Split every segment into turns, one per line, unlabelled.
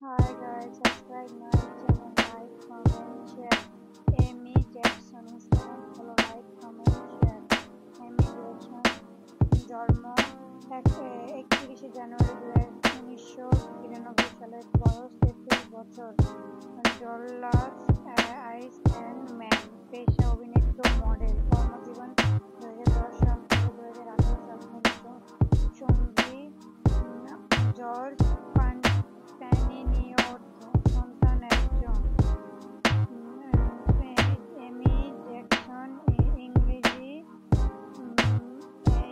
Hi guys, subscribe my channel, like, comment, share. Amy Jackson Instagram follow, like, comment, share. Amy Jackson জন্ম 31 জানুয়ারি 1993 সালে, বয়স 33 বছর, ডলাস Iceland, পেশা অভিনেত্রী, মডেল, কর্মজীবন 2010 সাল থেকে 2018 সাল পর্যন্ত, সঙ্গী জর্জ প্যানিনিওর, সন্তান একজন। এমি জ্যাকসন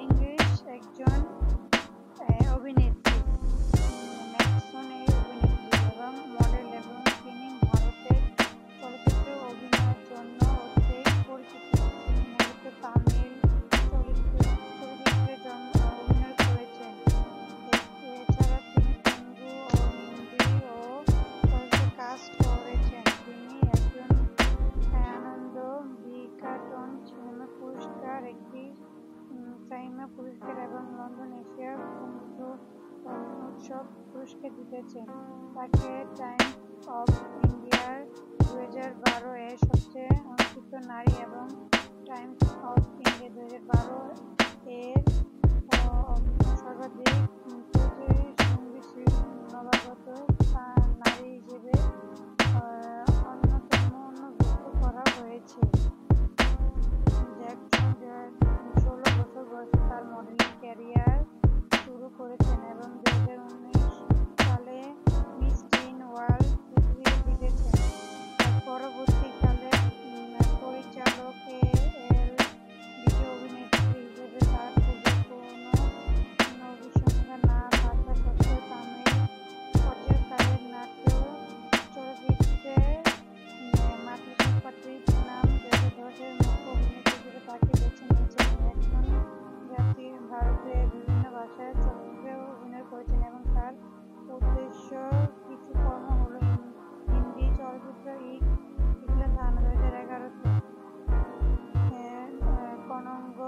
ইংলিশ একজন অভিনেত্রী, ম্যাকসন অভিনেত্রী এবং মডেল, এবং তিনি ভারতের চলচ্চিত্রে অভিনয়ের জন্য অধিক পরিচিত। তিনি মূলত তামিল চলচ্চিত্রে অভিনয় করেছেন। এছাড়া তিনি তেলুগু ও হিন্দি ও চলচ্চিত্রে কাজ করেছেন। তিনি একজন আনন্দ বিজ্ঞাপন সিনেমা পুরস্কার, একটি সাইমা পুরস্কার এবং লন্ডন এশিয়া উৎসব পুরস্কার জিতেছেন। তাকে টাইমস অফ ইন্ডিয়ার 2012 এর সবচেয়ে অঙ্কিত নারী এবং টাইমস অফ ইন্ডিয়া 2012 এর সর্বাধিক সঙ্গী নবাগত নারী হিসেবে অন্যভুক্ত করা হয়েছে। জ্যাকসন 16 বছর বয়সে তার মডেলিং ক্যারিয়ার শুরু করেছেন এবং 2019 সালে মিস টিন ওয়ার্ল্ড পৃথিবী জিতেছেন। পরবর্তীকালে পরিচালক ভিডিও অভিনেত্রী হিসেবে তার খুবই কোনো অভিজ্ঞতা না থাকা সত্ত্বেও তামিল পর্যায়কালের নাট্য চলচ্চিত্রে মাতৃ নাম 2010 এর মুখ্য অভিনেত্রী হিসেবে তাকে বেছে নিয়েছেন। এখন ভারতের বিভিন্ন ভাষার চলচ্চিত্রে অভিনয় করেছেন এবং তার উদ্দেশ্য কিছু কর্ম হল হিন্দি চলচ্চিত্র ইকলা থানা 2011-তে, কনঙ্গ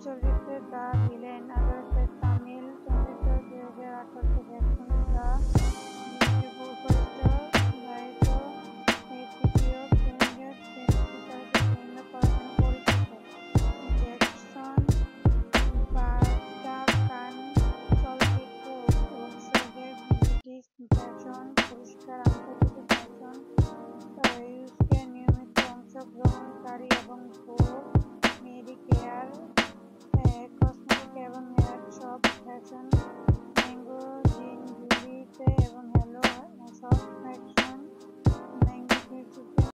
চলচ্চিত্রে দ্য ভিলেন আদালতে, তামিল চলচ্চিত্র 2018-তে জ্যাকসন দ্য সুপারস্টার নায়িকা, তৃতীয় ফিল্মফেয়ার চলচ্চিত্রে বিভিন্ন করার জন্য পরিচিত। জ্যাকসন বারবিকান চলচ্চিত্র উৎসবে ব্রিটিশ ফ্যাশন পুরস্কার, আন্তর্জাতিক ফ্যাশন উইকে নিয়মিত অংশগ্রহণকারী এবং ভোগ, মেরি কেয়ার কসমেটিক এবং হেয়ার শপ ফ্যাশন ম্যাগাজিনগুলিতে